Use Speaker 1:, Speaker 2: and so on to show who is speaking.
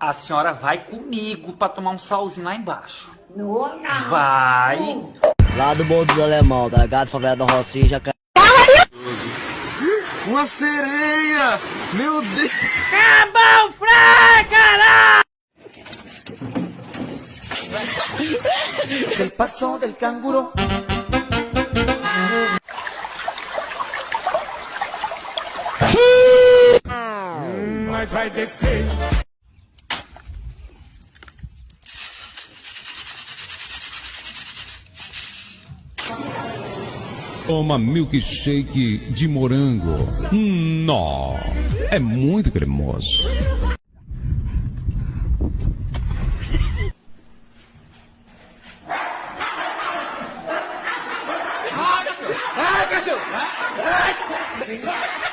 Speaker 1: A senhora vai comigo pra tomar um solzinho lá embaixo.
Speaker 2: Não.
Speaker 1: Vai.
Speaker 3: Lá do Morro dos Alemão, tá ligado? Favela da Rocinha, já...
Speaker 4: Uma sereia! Meu Deus!
Speaker 1: Acabou o Fry, caralho!
Speaker 2: El paso del canguro.
Speaker 4: Mas vai descer!
Speaker 5: Toma milkshake de morango. Nó, é muito cremoso.
Speaker 4: Ai, cachorro! Ai!